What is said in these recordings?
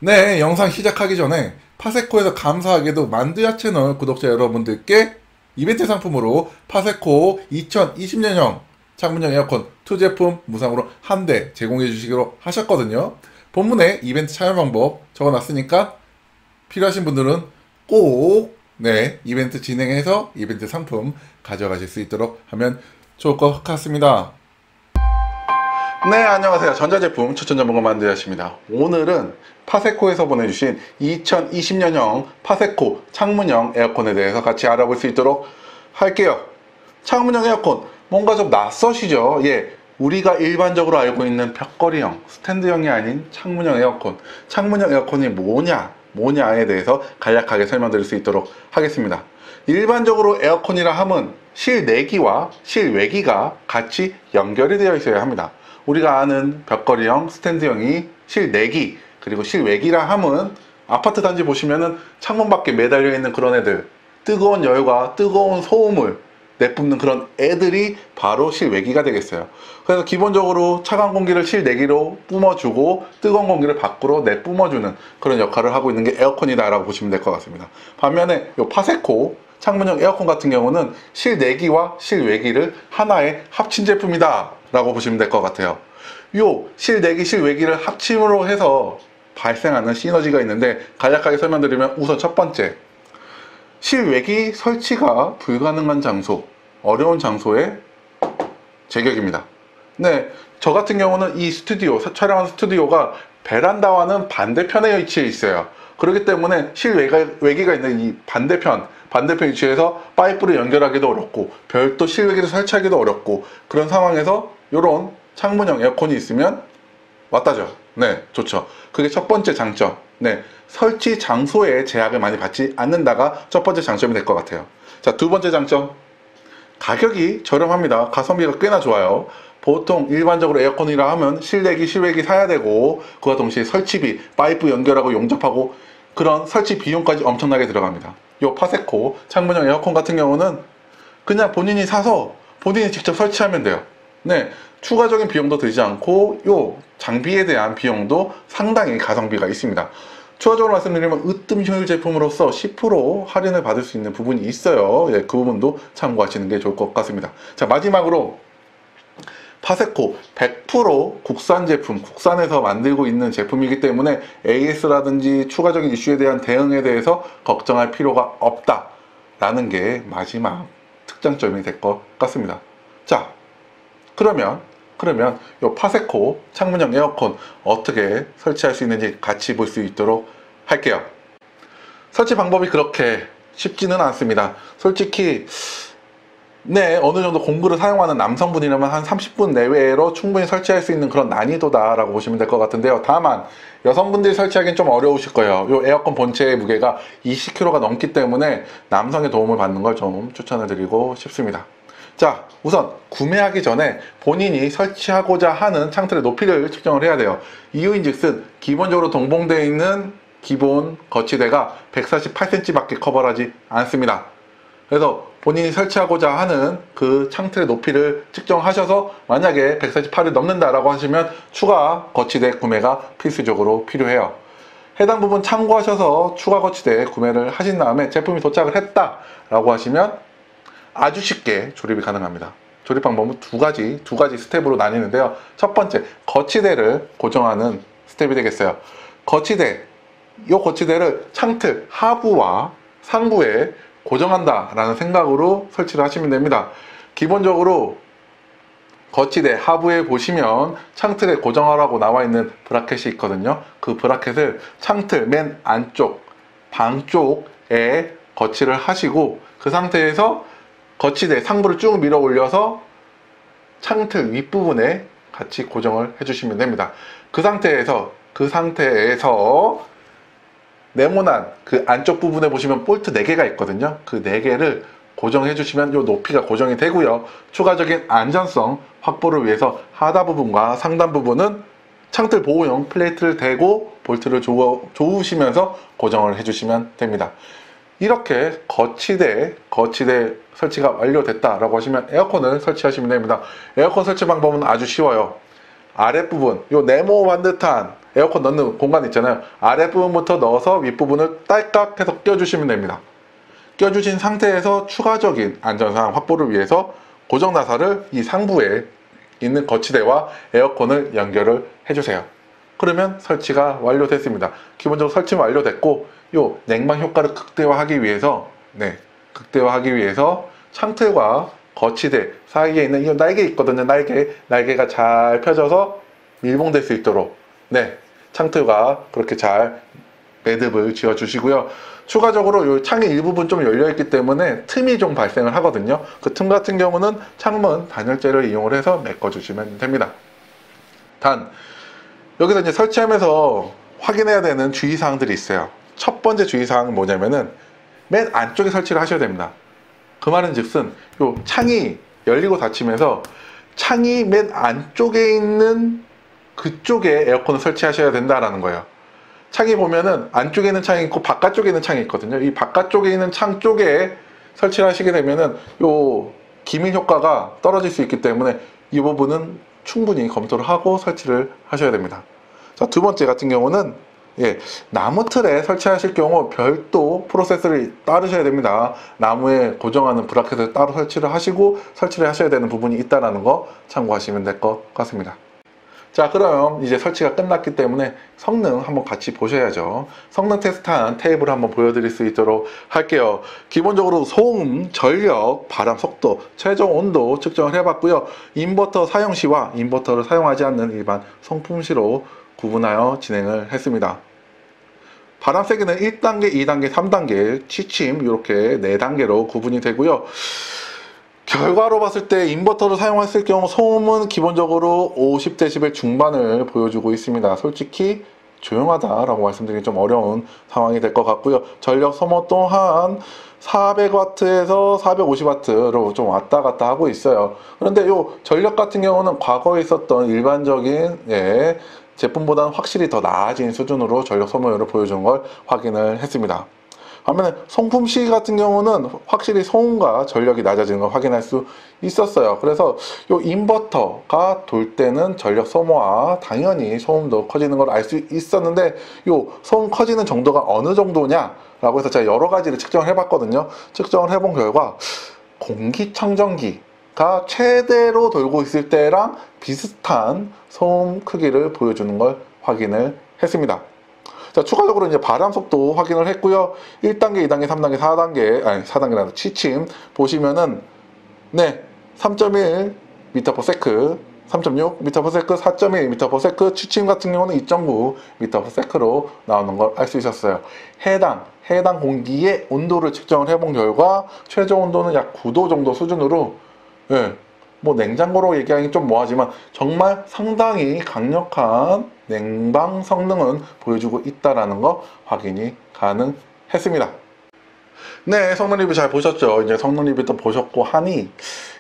네, 영상 시작하기 전에 파세코에서 감사하게도 만두야 채널 구독자 여러분들께 이벤트 상품으로 파세코 2020년형 창문형 에어컨 2 제품 무상으로 한 대 제공해 주시기로 하셨거든요. 본문에 이벤트 참여 방법 적어놨으니까 필요하신 분들은 꼭 이벤트 진행해서 이벤트 상품 가져가실 수 있도록 하면 좋을 것 같습니다. 네, 안녕하세요. 전자제품 추천 전문가 만두야입니다. 오늘은 파세코에서 보내주신 2020년형 파세코 창문형 에어컨에 대해서 같이 알아볼 수 있도록 할게요. 창문형 에어컨 뭔가 좀 낯서시죠? 예, 우리가 일반적으로 알고 있는 벽걸이형, 스탠드형이 아닌 창문형 에어컨. 창문형 에어컨이 뭐냐에 대해서 간략하게 설명드릴 수 있도록 하겠습니다. 일반적으로 에어컨이라 함은 실내기와 실외기가 같이 연결이 되어 있어야 합니다. 우리가 아는 벽걸이형, 스탠드형이 실내기, 그리고 실외기라 함은 아파트 단지 보시면은 창문 밖에 매달려 있는 그런 애들, 뜨거운 열과 뜨거운 소음을 내뿜는 그런 애들이 바로 실외기가 되겠어요. 그래서 기본적으로 차가운 공기를 실내기로 뿜어주고 뜨거운 공기를 밖으로 내뿜어주는 그런 역할을 하고 있는 게 에어컨이다 라고 보시면 될 것 같습니다. 반면에 이 파세코 창문형 에어컨 같은 경우는 실내기와 실외기를 하나의 합친 제품이다 라고 보시면 될 것 같아요. 요 실내기 실외기를 합침으로 해서 발생하는 시너지가 있는데 간략하게 설명드리면, 우선 첫 번째, 실외기 설치가 불가능한 장소, 어려운 장소의 제격입니다. 네, 저 같은 경우는 이 스튜디오, 촬영하는 스튜디오가 베란다와는 반대편에 위치해 있어요. 그렇기 때문에 실외기가 있는 이 반대편 위치에서 파이프를 연결하기도 어렵고 별도 실외기를 설치하기도 어렵고, 그런 상황에서 이런 창문형 에어컨이 있으면 왔다죠. 네, 좋죠. 그게 첫 번째 장점. 네, 설치 장소에 제약을 많이 받지 않는다가 첫 번째 장점이 될 것 같아요. 자, 두 번째 장점. 가격이 저렴합니다. 가성비가 꽤나 좋아요. 보통 일반적으로 에어컨이라 하면 실내기, 실외기 사야 되고, 그와 동시에 설치비, 파이프 연결하고 용접하고 그런 설치 비용까지 엄청나게 들어갑니다. 요 파세코 창문형 에어컨 같은 경우는 그냥 본인이 사서 본인이 직접 설치하면 돼요. 네, 추가적인 비용도 들지 않고 요 장비에 대한 비용도 상당히 가성비가 있습니다. 추가적으로 말씀드리면 으뜸 효율 제품으로서 10% 할인을 받을 수 있는 부분이 있어요. 예, 그 부분도 참고하시는 게 좋을 것 같습니다. 자, 마지막으로 파세코 100% 국산 제품, 국산에서 만들고 있는 제품이기 때문에 AS라든지 추가적인 이슈에 대한 대응에 대해서 걱정할 필요가 없다라는 게 마지막 특장점이 될 것 같습니다. 자, 그러면 이 파세코 창문형 에어컨 어떻게 설치할 수 있는지 같이 볼 수 있도록 할게요. 설치 방법이 그렇게 쉽지는 않습니다. 솔직히 어느 정도 공구를 사용하는 남성분이라면 한 30분 내외로 충분히 설치할 수 있는 그런 난이도다 라고 보시면 될 것 같은데요. 다만 여성분들이 설치하기는 좀 어려우실 거예요. 이 에어컨 본체의 무게가 20kg가 넘기 때문에 남성의 도움을 받는 걸 좀 추천을 드리고 싶습니다. 자, 우선 구매하기 전에 본인이 설치하고자 하는 창틀의 높이를 측정을 해야 돼요. 이유인즉슨 기본적으로 동봉되어 있는 기본 거치대가 148cm 밖에 커버하지 않습니다. 그래서 본인이 설치하고자 하는 그 창틀의 높이를 측정하셔서 만약에 148을 넘는다라고 하시면 추가 거치대 구매가 필수적으로 필요해요. 해당 부분 참고하셔서 추가 거치대 구매를 하신 다음에 제품이 도착을 했다라고 하시면 아주 쉽게 조립이 가능합니다. 조립 방법은 두 가지 스텝으로 나뉘는데요. 첫 번째, 거치대를 고정하는 스텝이 되겠어요. 이 거치대를 창틀 하부와 상부에 고정한다 라는 생각으로 설치를 하시면 됩니다. 기본적으로 거치대 하부에 보시면 창틀에 고정하라고 나와 있는 브라켓이 있거든요. 그 브라켓을 창틀 맨 안쪽 방 쪽에 거치를 하시고, 그 상태에서 거치대 상부를 쭉 밀어 올려서 창틀 윗부분에 같이 고정을 해주시면 됩니다. 그 상태에서 네모난 그 안쪽 부분에 보시면 볼트 4개가 있거든요. 그 4개를 고정해 주시면 이 높이가 고정이 되고요. 추가적인 안전성 확보를 위해서 하단 부분과 상단 부분은 창틀 보호용 플레이트를 대고 볼트를 조으시면서 고정을 해주시면 됩니다. 이렇게 거치대 설치가 완료됐다라고 하시면 에어컨을 설치하시면 됩니다. 에어컨 설치 방법은 아주 쉬워요. 아랫부분, 요 네모만 듯한 에어컨 넣는 공간 있잖아요. 아랫부분부터 넣어서 윗부분을 딸깍 해서 껴주시면 됩니다. 껴주신 상태에서 추가적인 안전사항 확보를 위해서 고정 나사를 이 상부에 있는 거치대와 에어컨을 연결을 해주세요. 그러면 설치가 완료됐습니다. 기본적으로 설치는 완료됐고, 요 냉방 효과를 극대화하기 위해서 창틀과 거치대 사이에 있는 이 날개 있거든요. 날개가 잘 펴져서 밀봉될 수 있도록 창틀과 그렇게 잘 매듭을 지어 주시고요. 추가적으로 이 창의 일부분 좀 열려있기 때문에 틈이 좀 발생을 하거든요. 그 틈 같은 경우는 창문 단열재를 이용을 해서 메꿔주시면 됩니다. 단, 여기서 이제 설치하면서 확인해야 되는 주의사항들이 있어요. 첫 번째 주의사항은 뭐냐면은 맨 안쪽에 설치를 하셔야 됩니다. 그 말은 즉슨 요 창이 열리고 닫히면서 창이 맨 안쪽에 있는 그쪽에 에어컨을 설치하셔야 된다라는 거예요. 창이 보면은 안쪽에 있는 창이 있고 바깥쪽에 있는 창이 있거든요. 이 바깥쪽에 있는 창 쪽에 설치를 하시게 되면은 요 기밀 효과가 떨어질 수 있기 때문에 이 부분은 충분히 검토를 하고 설치를 하셔야 됩니다. 자, 두 번째 같은 경우는 나무 틀에 설치하실 경우 별도 프로세스를 따르셔야 됩니다. 나무에 고정하는 브라켓을 따로 설치를 하시고 설치를 하셔야 되는 부분이 있다는 거 참고하시면 될 것 같습니다. 자, 그럼 이제 설치가 끝났기 때문에 성능 한번 같이 보셔야죠. 성능 테스트한 테이블을 한번 보여드릴 수 있도록 할게요. 기본적으로 소음, 전력, 바람 속도, 최종 온도 측정을 해봤고요. 인버터 사용 시와 인버터를 사용하지 않는 일반 송풍시로 구분하여 진행을 했습니다. 바람 세기는 1단계, 2단계, 3단계, 취침 이렇게 4단계로 구분이 되고요. 결과로 봤을 때 인버터를 사용했을 경우 소음은 기본적으로 50dB 중반을 보여주고 있습니다. 솔직히 조용하다라고 말씀드리기 좀 어려운 상황이 될 것 같고요. 전력 소모 또한 400W에서 450W로 좀 왔다 갔다 하고 있어요. 그런데 이 전력 같은 경우는 과거에 있었던 일반적인 제품보다는 확실히 더 나아진 수준으로 전력 소모율을 보여주는 걸 확인을 했습니다. 반면에 송풍시 같은 경우는 확실히 소음과 전력이 낮아지는 걸 확인할 수 있었어요. 그래서 이 인버터가 돌 때는 전력 소모와 당연히 소음도 커지는 걸 알 수 있었는데 이 소음 커지는 정도가 어느 정도냐 라고 해서 제가 여러 가지를 측정을 해봤거든요. 측정을 해본 결과 공기청정기가 최대로 돌고 있을 때랑 비슷한 소음 크기를 보여주는 걸 확인을 했습니다. 자, 추가적으로 이제 바람 속도 확인을 했고요. 1단계, 2단계, 3단계, 4단계라는 취침 보시면은 3.1 m/s, 3.6 m/s, 4.1 m/s, 취침 같은 경우는 2.9 m/s로 나오는 걸 알 수 있었어요. 해당 공기의 온도를 측정을 해본 결과 최저 온도는 약 9도 정도 수준으로 뭐 냉장고로 얘기하기 좀 뭐하지만 정말 상당히 강력한 냉방 성능은 보여주고 있다는 거 확인이 가능했습니다. 네, 성능 리뷰 잘 보셨죠? 이제 성능 리뷰도 보셨고 하니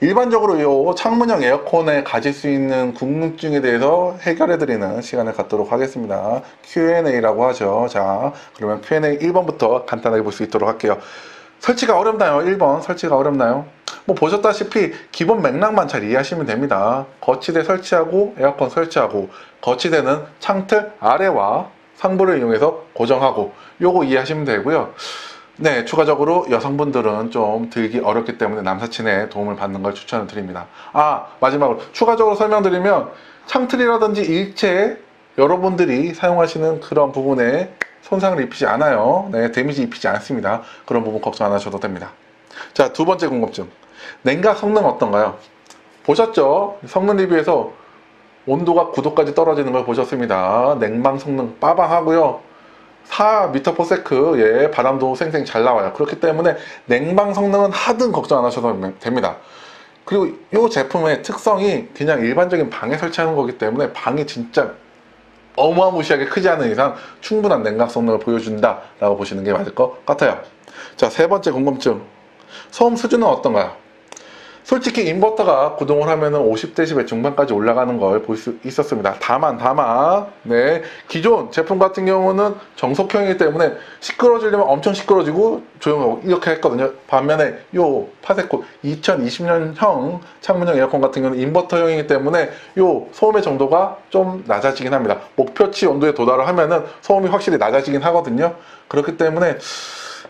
일반적으로 이 창문형 에어컨에 가질 수 있는 궁금증에 대해서 해결해드리는 시간을 갖도록 하겠습니다. Q&A라고 하죠. 자, 그러면 Q&A 1번부터 간단하게 볼 수 있도록 할게요. 설치가 어렵나요? 1번 설치가 어렵나요? 뭐 보셨다시피 기본 맥락만 잘 이해하시면 됩니다. 거치대 설치하고 에어컨 설치하고 거치대는 창틀 아래와 상부를 이용해서 고정하고 요거 이해하시면 되고요. 네, 추가적으로 여성분들은 좀 들기 어렵기 때문에 남사친의 도움을 받는 걸 추천을 드립니다. 마지막으로 추가적으로 설명드리면 창틀이라든지 일체 여러분들이 사용하시는 그런 부분에 손상을 입히지 않아요. 데미지 입히지 않습니다. 그런 부분 걱정 안 하셔도 됩니다. 자, 두 번째 궁금증. 냉각 성능 어떤가요? 보셨죠? 성능 리뷰에서 온도가 9도까지 떨어지는 걸 보셨습니다. 냉방 성능 빠방하고요. 4m/s, 바람도 쌩쌩 잘 나와요. 그렇기 때문에 냉방 성능은 하등 걱정 안 하셔도 됩니다. 그리고 이 제품의 특성이 그냥 일반적인 방에 설치하는 거기 때문에 방이 진짜 어마무시하게 크지 않은 이상 충분한 냉각 성능을 보여준다 라고 보시는 게 맞을 것 같아요. 자, 세 번째 궁금증. 소음 수준은 어떤가요? 솔직히 인버터가 구동을 하면은 50dB 중반까지 올라가는 걸 볼 수 있었습니다. 다만 네, 기존 제품 같은 경우는 정속형이기 때문에 시끄러지려면 엄청 시끄러지고 조용하고 이렇게 했거든요. 반면에 요 파세코 2020년형 창문형 에어컨 같은 경우는 인버터형이기 때문에 요 소음의 정도가 좀 낮아지긴 합니다. 목표치 온도에 도달을 하면은 소음이 확실히 낮아지긴 하거든요. 그렇기 때문에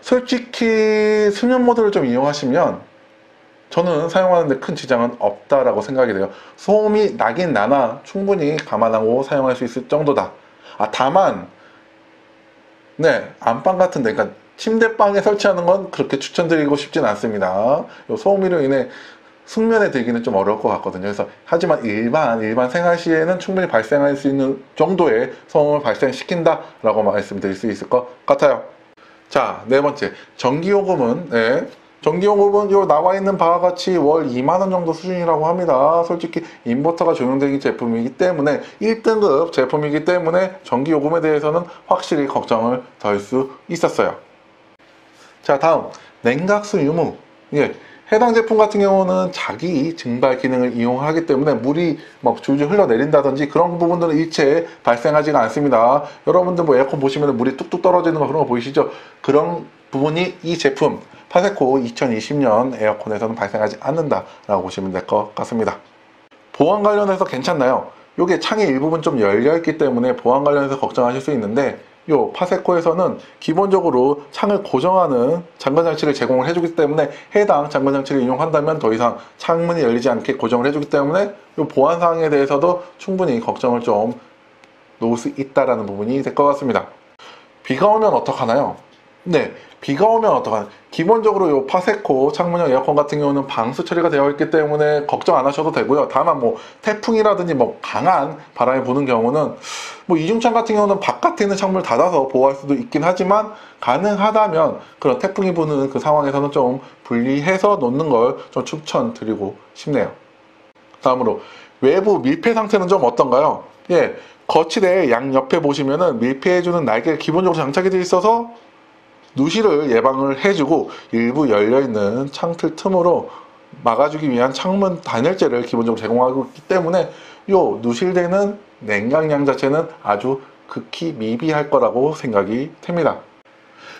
솔직히 수면 모드를 좀 이용하시면 저는 사용하는데 큰 지장은 없다라고 생각이 돼요. 소음이 나긴 나나 충분히 감안하고 사용할 수 있을 정도다. 다만 네, 안방 같은데, 그러니까 침대방에 설치하는 건 그렇게 추천드리고 싶진 않습니다. 요 소음으로 인해 숙면에 들기는 좀 어려울 것 같거든요. 그래서 하지만 일반 생활 시에는 충분히 발생할 수 있는 정도의 소음을 발생시킨다라고 말씀드릴 수 있을 것 같아요. 자, 네 번째, 전기요금은 전기요금은 요 나와 있는 바와 같이 월 2만원 정도 수준이라고 합니다. 솔직히 인버터가 적용되는 제품이기 때문에 1등급 제품이기 때문에 전기요금에 대해서는 확실히 걱정을 덜 수 있었어요. 자, 다음 냉각수 유무. 해당 제품 같은 경우는 자기 증발 기능을 이용하기 때문에 물이 막 줄줄 흘러내린다든지 그런 부분들은 일체 발생하지가 않습니다. 여러분들 뭐 에어컨 보시면 물이 뚝뚝 떨어지는 거 그런 거 보이시죠? 그런 부분이 이 제품 파세코 2020년 에어컨에서는 발생하지 않는다라고 보시면 될 것 같습니다. 보안 관련해서 괜찮나요? 요게 창의 일부분 좀 열려있기 때문에 보안 관련해서 걱정하실 수 있는데 요 파세코에서는 기본적으로 창을 고정하는 잠금장치를 제공을 해주기 때문에 해당 잠금장치를 이용한다면 더 이상 창문이 열리지 않게 고정을 해주기 때문에 요 보안 사항에 대해서도 충분히 걱정을 좀 놓을 수 있다라는 부분이 될 것 같습니다. 비가 오면 어떡하나요? 네, 비가 오면 어떡하나요? 기본적으로 요 파세코 창문형 에어컨 같은 경우는 방수 처리가 되어 있기 때문에 걱정 안 하셔도 되고요. 다만 뭐 태풍이라든지 뭐 강한 바람이 부는 경우는 뭐 이중창 같은 경우는 바깥에 있는 창문을 닫아서 보호할 수도 있긴 하지만 가능하다면 그런 태풍이 부는 그 상황에서는 좀 분리해서 놓는 걸 좀 추천드리고 싶네요. 다음으로 외부 밀폐 상태는 좀 어떤가요? 거실의 양옆에 보시면은 밀폐해주는 날개가 기본적으로 장착이 되어 있어서 누시를 예방을 해주고 일부 열려있는 창틀 틈으로 막아주기 위한 창문 단열재를 기본적으로 제공하고 있기 때문에 요 누실되는 냉각량 자체는 아주 극히 미비할 거라고 생각이 됩니다.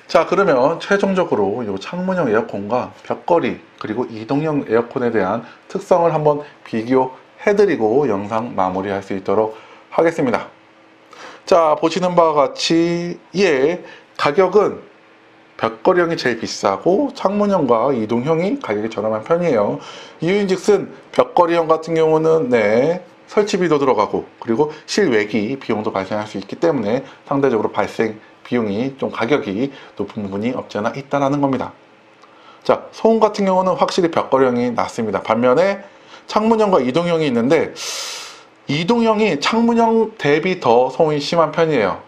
자, 그러면 최종적으로 요 창문형 에어컨과 벽걸이 그리고 이동형 에어컨에 대한 특성을 한번 비교해드리고 영상 마무리할 수 있도록 하겠습니다. 자, 보시는 바와 같이 가격은 벽걸이형이 제일 비싸고 창문형과 이동형이 가격이 저렴한 편이에요. 이유인즉슨 벽걸이형 같은 경우는 설치비도 들어가고 그리고 실외기 비용도 발생할 수 있기 때문에 상대적으로 발생 비용이 좀 가격이 높은 부분이 없지 않아 있다는 겁니다. 자, 소음 같은 경우는 확실히 벽걸이형이 낫습니다. 반면에 창문형과 이동형이 있는데 이동형이 창문형 대비 더 소음이 심한 편이에요.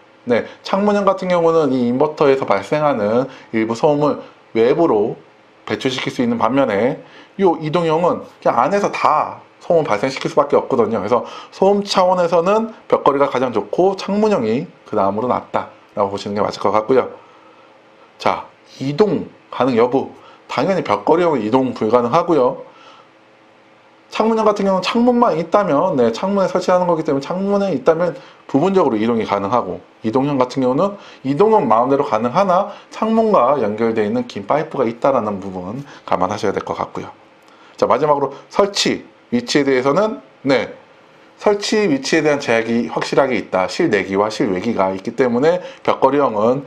창문형 같은 경우는 이 인버터에서 발생하는 일부 소음을 외부로 배출시킬 수 있는 반면에 이 이동형은 그냥 안에서 다 소음 발생시킬 수밖에 없거든요. 그래서 소음 차원에서는 벽걸이가 가장 좋고 창문형이 그 다음으로 낫다라고 보시는 게 맞을 것 같고요. 자, 이동 가능 여부. 당연히 벽걸이형은 이동 불가능하고요. 창문형 같은 경우는 창문만 있다면 창문에 설치하는 거기 때문에 창문에 있다면 부분적으로 이동이 가능하고 이동형 같은 경우는 이동은 마음대로 가능하나 창문과 연결되어 있는 긴 파이프가 있다는 부분 감안하셔야 될 것 같고요. 자, 마지막으로 설치 위치에 대해서는 설치 위치에 대한 제약이 확실하게 있다. 실내기와 실외기가 있기 때문에 벽걸이형은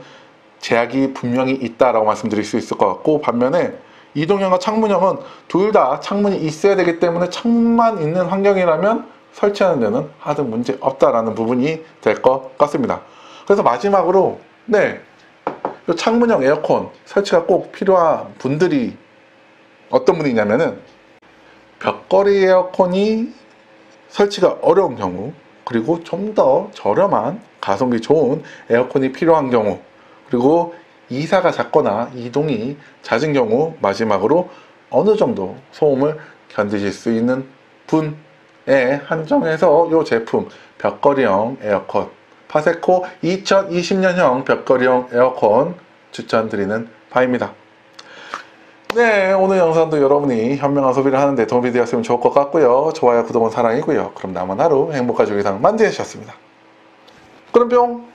제약이 분명히 있다라고 말씀드릴 수 있을 것 같고 반면에 이동형과 창문형은 둘 다 창문이 있어야 되기 때문에 창문만 있는 환경이라면 설치하는 데는 하등 문제 없다라는 부분이 될 것 같습니다. 그래서 마지막으로 이 창문형 에어컨 설치가 꼭 필요한 분들이 어떤 분이냐면은 벽걸이 에어컨이 설치가 어려운 경우 그리고 좀 더 저렴한 가성비 좋은 에어컨이 필요한 경우 그리고 이사가 잦거나 이동이 잦은 경우 마지막으로 어느 정도 소음을 견디실 수 있는 분에 한정해서 이 제품 벽걸이형 에어컨 파세코 2020년형 벽걸이형 에어컨 추천드리는 바입니다. 네, 오늘 영상도 여러분이 현명한 소비를 하는데 도움이 되었으면 좋을 것 같고요. 좋아요, 구독은 사랑이고요. 그럼 남은 하루 행복한 조기상 만드셨습니다. 그럼 뿅!